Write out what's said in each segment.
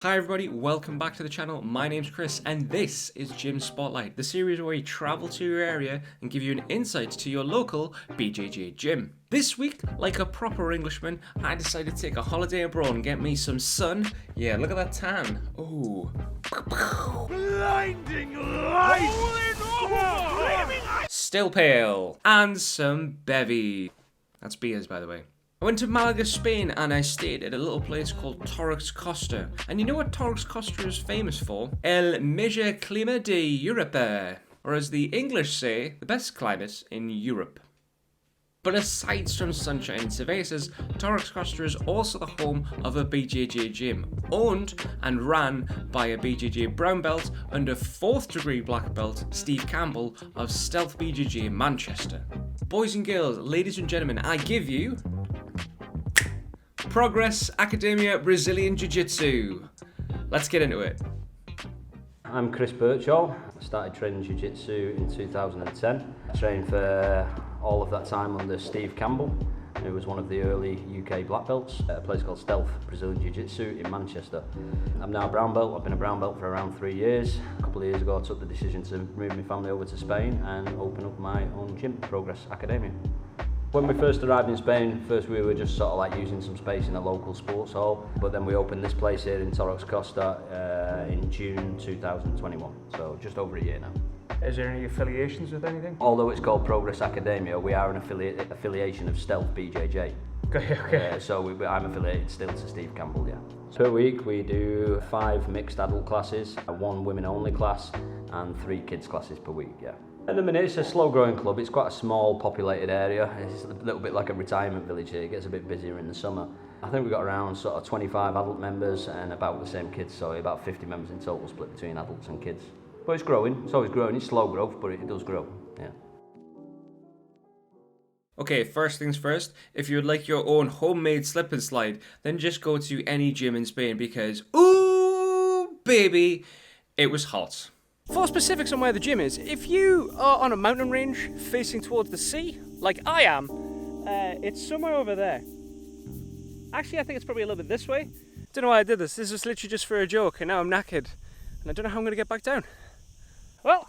Hi everybody, welcome back to the channel. My name's Chris and this is Gym Spotlight, the series where we travel to your area and give you an insight to your local BJJ gym. This week, like a proper Englishman, I decided to take a holiday abroad and get me some sun. Yeah, look at that tan. Ooh. Blinding light! Still pale. And some bevy. That's beers, by the way. I went to Malaga, Spain, and I stayed at a little place called Torrox Costa. And you know what Torrox Costa is famous for? El mejor clima de Europa. Or as the English say, the best climate in Europe. But aside from sunshine and cervezas, Torrox Costa is also the home of a BJJ gym, owned and ran by a BJJ brown belt under 4th degree black belt Steve Campbell of Stealth BJJ Manchester. Boys and girls, ladies and gentlemen, I give you Progress Academia Brazilian Jiu-Jitsu. Let's get into it. I'm Chris Birchall. I started training Jiu-Jitsu in 2010. I trained for all of that time under Steve Campbell, who was one of the early UK black belts at a place called Stealth Brazilian Jiu-Jitsu in Manchester. I'm now a brown belt. I've been a brown belt for around 3 years. A couple of years ago I took the decision to move my family over to Spain and open up my own gym, Progress Academia. When we first arrived in Spain, first we were just sort of like using some space in a local sports hall, but then we opened this place here in Torrox Costa in June 2021, so just over a year now. Is there any affiliations with anything? Although it's called Progress Academia, we are an affiliation of Stealth BJJ. Okay. I'm affiliated still to Steve Campbell, yeah. Per week we do 5 mixed adult classes, 1 women only class, and 3 kids classes per week, yeah. At the minute it's a slow growing club. It's quite a small populated area. It's a little bit like a retirement village here. It gets a bit busier in the summer. I think we've got around sort of 25 adult members and about the same kids, so about 50 members in total split between adults and kids. But it's growing, it's always growing. It's slow growth, but it does grow, yeah. Okay, first things first, if you would like your own homemade slip and slide, then just go to any gym in Spain because, ooh, baby, it was hot. For specifics on where the gym is, if you are on a mountain range facing towards the sea, like I am, it's somewhere over there. Actually, I think it's probably a little bit this way. Don't know why I did this. This was literally just for a joke, and now I'm knackered, and I don't know how I'm going to get back down. Well,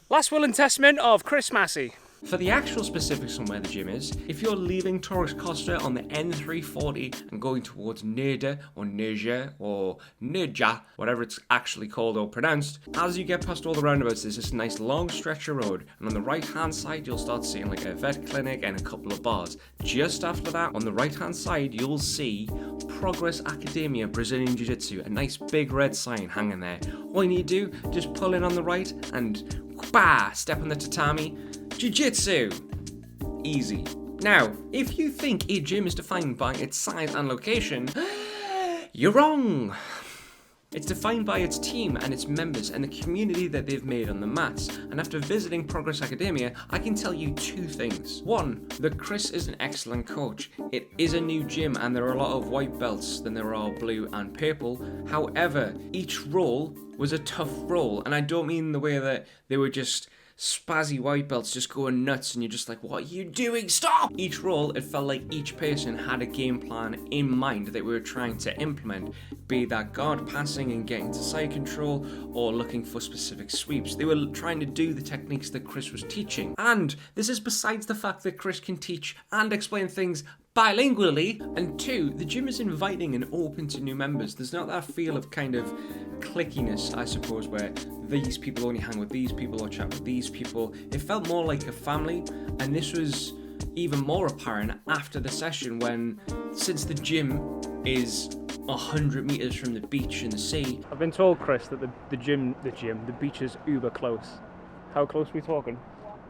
last will and testament of Chris Massey. For the actual specifics on where the gym is, if you're leaving Torrox Costa on the N340 and going towards Nerda or Nerja or Nerja, whatever it's actually called or pronounced, as you get past all the roundabouts there's this nice long stretch of road, and on the right hand side you'll start seeing like a vet clinic and a couple of bars. Just after that, on the right hand side you'll see Progress Academia Brazilian Jiu-Jitsu, a nice big red sign hanging there. All you need to do, just pull in on the right and step on the tatami. Jiu-Jitsu! Easy. Now, if you think a gym is defined by its size and location, you're wrong! It's defined by its team and its members and the community that they've made on the mats. And after visiting Progress Academia, I can tell you 2 things. 1, that Chris is an excellent coach. It is a new gym and there are a lot of white belts than there are blue and purple. However, each role was a tough role, and I don't mean the way that they were just spazzy white belts just going nuts and you're just like, what are you doing? Stop! Each role, it felt like each person had a game plan in mind that we were trying to implement, be that guard passing and getting to side control or looking for specific sweeps. They were trying to do the techniques that Chris was teaching. And this is besides the fact that Chris can teach and explain things bilingually, and 2, the gym is inviting and open to new members. There's not that feel of kind of clickiness, I suppose, where these people only hang with these people or chat with these people. It felt more like a family, and this was even more apparent after the session when, since the gym is 100 meters from the beach and the sea. I've been told, Chris, that the beach is uber close. How close are we talking?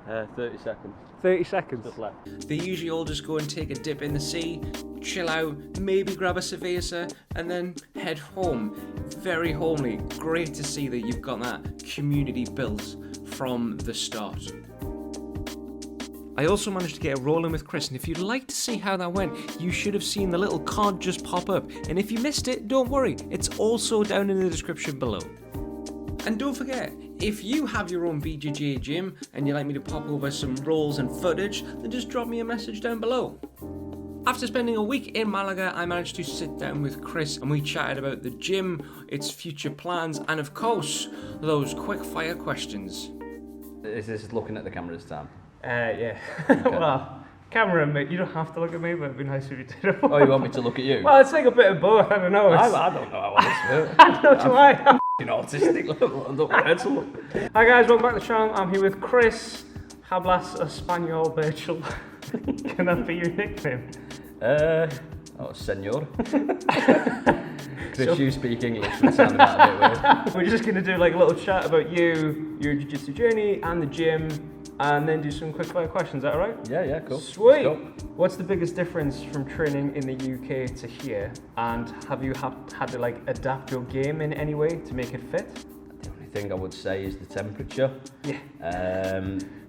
30 seconds. 30 seconds? Just left. They usually all just go and take a dip in the sea, chill out, maybe grab a cerveza, and then head home. Very homely. Great to see that you've got that community built from the start. I also managed to get a roll in with Chris, and if you'd like to see how that went, you should have seen the little card just pop up. And if you missed it, don't worry, it's also down in the description below. And don't forget, if you have your own BJJ gym and you'd like me to pop over some rolls and footage, then just drop me a message down below. After spending a week in Malaga, I managed to sit down with Chris and we chatted about the gym, its future plans, and of course, those quick fire questions. Is this looking at the camera this time? Yeah. Okay. Well, camera, mate, you don't have to look at me, but it'd be nice if you did. Oh, you want me to look at you? Well, it's like a bit of both, I don't know. I don't know how this works. I don't know why. I'm autistic. Look. Hi guys, welcome back to the channel. I'm here with Chris. Hablas Espanol Birchall. Can that be your nickname? Senor. Chris, you speak English, would sound that a bit weird. We're just going to do like a little chat about you, your jiu-jitsu journey and the gym, and then do some quick fire questions. Is that alright? Yeah, cool. Sweet. Go. What's the biggest difference from training in the UK to here? And have you had to like adapt your game in any way to make it fit? The only thing I would say is the temperature. Yeah.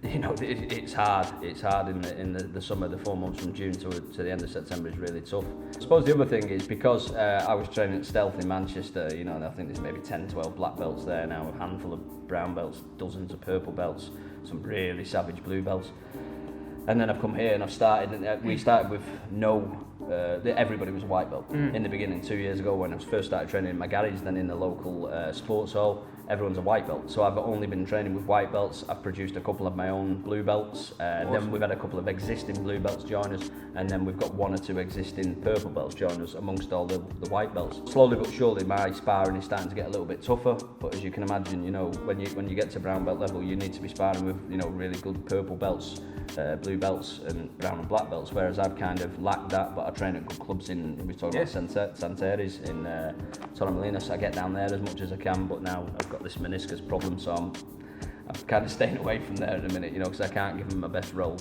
It's hard. It's hard in the summer. The 4 months from June to the end of September is really tough. I suppose the other thing is because I was training at Stealth in Manchester, and I think there's maybe 10, 12 black belts there now, a handful of brown belts, dozens of purple belts, some really savage blue belts. And then I've come here and we started with everybody was a white belt in the beginning 2 years ago when I first started training in my garage, then in the local sports hall. Everyone's a white belt, so I've only been training with white belts. I've produced a couple of my own blue belts, awesome. Then we've had a couple of existing blue belts join us, and then we've got 1 or 2 existing purple belts join us amongst all the white belts. Slowly but surely my sparring is starting to get a little bit tougher, but as you can imagine, when you get to brown belt level, you need to be sparring with really good purple belts, blue belts and brown and black belts, whereas I've kind of lacked that, but I train at good clubs we talk about Santeres in Torremolinos. I get down there as much as I can, but now I've got this meniscus problem, so I'm kind of staying away from there in a minute, because I can't give them my best role,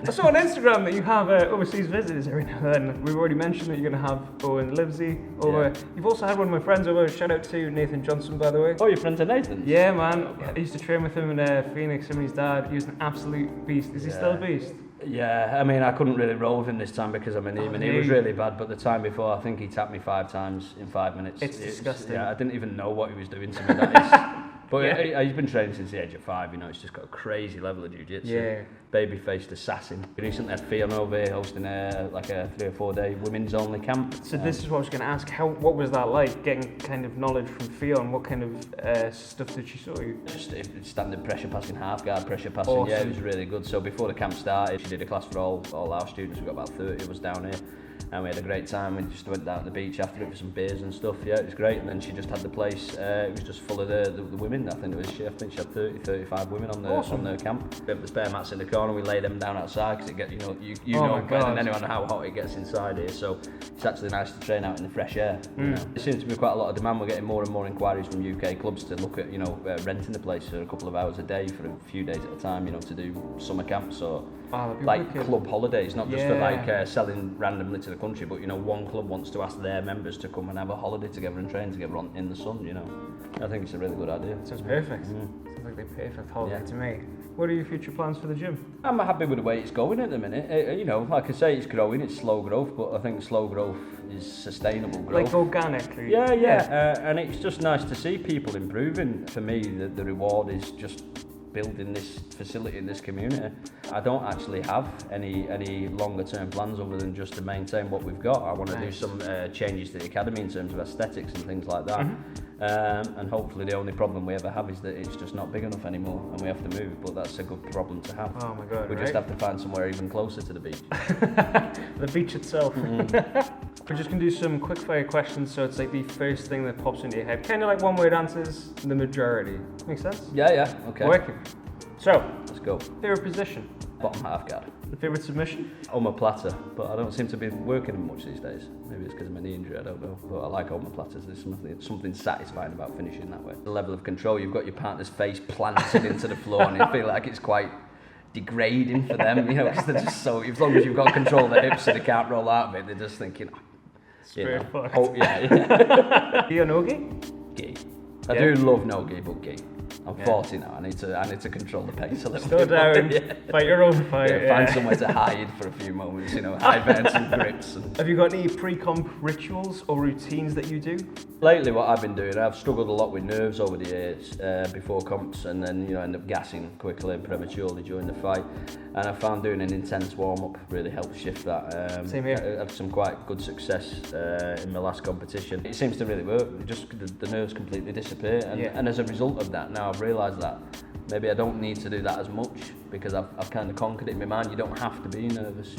I saw on Instagram that you have overseas visitors every now and then. We've already mentioned that you're going to have Owen Livesey over. Yeah. You've also had one of my friends over. Shout out to Nathan Johnson, by the way. Oh, your friend Nathan? Yeah, man. I used to train with him in Phoenix, him and his dad. He was an absolute beast. Is he still a beast? Yeah, I mean, I couldn't really roll with him this time because I'm an knee, and he was really bad, but the time before, I think he tapped me 5 times in 5 minutes. It's disgusting. Yeah, I didn't even know what he was doing to me. That is, but yeah. He's been training since the age of 5, he's just got a crazy level of jiu-jitsu. Yeah. Baby-faced assassin. We recently had Fiona over here hosting a 3 or 4 day women's only camp. So this is what I was going to ask. What was that like, getting kind of knowledge from Fiona? What kind of stuff did she show you? Just standard pressure passing, half guard pressure passing. Awesome. Yeah, it was really good. So before the camp started, she did a class for all our students. We got about 30 of us down here. And we had a great time. We just went down to the beach after it for some beers and stuff. Yeah, it was great. And then she just had the place. It was just full of the women. I think she had 30, 35 women on the camp. We have the spare mats in the corner. We lay them down outside because it get you know better than anyone how hot it gets inside here. So it's actually nice to train out in the fresh air. There seems to be quite a lot of demand. We're getting more and more inquiries from UK clubs to look at renting the place for a couple of hours a day for a few days at a time. To do summer camps or club holidays, not just for selling randomly to the country, but one club wants to ask their members to come and have a holiday together and train together in the sun. I think it's a really good idea. Sounds perfect. Sounds like the perfect holiday to me. What are your future plans for the gym? I'm happy with the way it's going at the minute. Like I say, it's growing. It's slow growth, but I think slow growth is sustainable growth. Like organically. Yeah. And it's just nice to see people improving. For me, the reward is just building this facility in this community. I don't actually have any longer term plans other than just to maintain what we've got. I want to do some changes to the academy in terms of aesthetics and things like that. And hopefully the only problem we ever have is that it's just not big enough anymore and we have to move, but that's a good problem to have. Oh my god, we just have to find somewhere even closer to the beach. The beach itself. We're just going to do some quick fire questions, so it's like the first thing that pops into your head. Kind of like one word answers, the majority. Make sense? Yeah, okay. Working. So, let's go. Favorite position? Bottom half guard. Favorite submission? Omoplata, but I don't seem to be working much these days. Maybe it's because of my knee injury, I don't know. But I like omoplatas. There's something satisfying about finishing that way. The level of control, you've got your partner's face planted into the floor and it feels like it's quite degrading for them, because they're just so, as long as you've got control of their hips so they can't roll out of it, they're just thinking, fucked. Oh, yeah. Gi or no gi? Gi. I do love no gi, but gi. I'm 40 now. I need to control the pace a little Slow bit. down, Yeah. fight your own fight. Find somewhere to hide for a few moments, hide behind some grips. Have you got any pre-comp rituals or routines that you do? Lately, what I've been doing, I've struggled a lot with nerves over the years before comps, and then end up gassing quickly and prematurely during the fight. And I found doing an intense warm-up really helps shift that. Same here. I had some quite good success in my last competition. It seems to really work. Just the nerves completely disappear, and as a result of that, now I've realised that maybe I don't need to do that as much because I've kind of conquered it in my mind. You don't have to be nervous,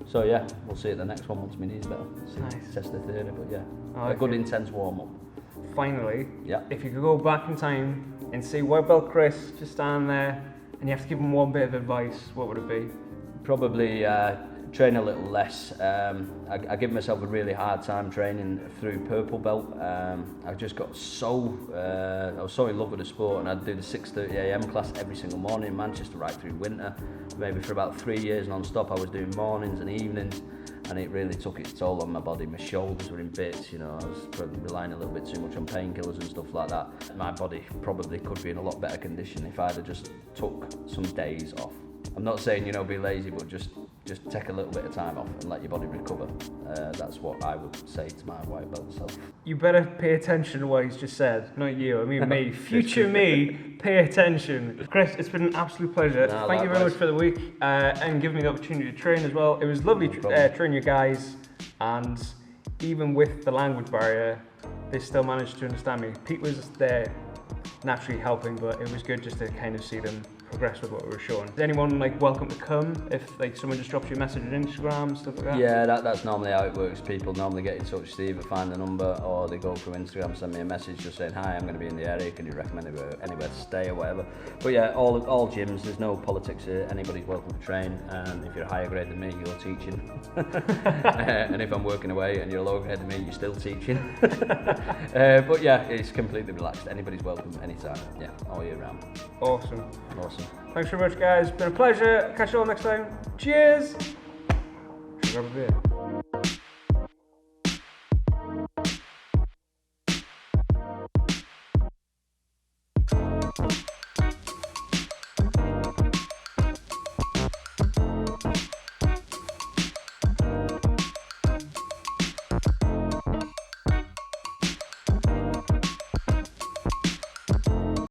So yeah, we'll see at the next one once my knee's better. Nice. Test the theory, but yeah, Okay. a good intense warm-up. Finally, Yeah. if you could go back in time and see white belt Chris just standing there and you have to give him one bit of advice, what would it be? Probably train a little less. I give myself a really hard time training through purple belt. I just got I was so in love with the sport, and I'd do the 6:30 a.m. class every single morning in Manchester right through winter. Maybe for about 3 years non-stop I was doing mornings and evenings, and it really took its toll on my body. My shoulders were in bits, I was probably relying a little bit too much on painkillers and stuff like that. My body probably could be in a lot better condition if I'd have just took some days off. I'm not saying, be lazy, but just take a little bit of time off and let your body recover. That's what I would say to my white belt self. You better pay attention to what he's just said. Not you, I mean me. Future me, pay attention. Chris, it's been an absolute pleasure. No, Thank you very likewise. much for the week and giving me the opportunity to train as well. It was lovely training you guys, and even with the language barrier, they still managed to understand me. Pete was there naturally helping, but it was good just to kind of see them progress with what we were showing. Is anyone welcome to come if someone just drops you a message on Instagram, stuff like that? Yeah, that's normally how it works. People normally get in touch with Steve, find the number, or they go through Instagram, send me a message just saying, hi, I'm going to be in the area, can you recommend anywhere to stay or whatever. But yeah, all gyms, there's no politics here, anybody's welcome to train, and if you're a higher grade than me, you're teaching. And if I'm working away and you're a lower grade than me, you're still teaching. But yeah, it's completely relaxed, anybody's welcome anytime, yeah, all year round. Awesome. Awesome. Thanks very much, guys. Been a pleasure. Catch you all next time. Cheers. Grab a beer.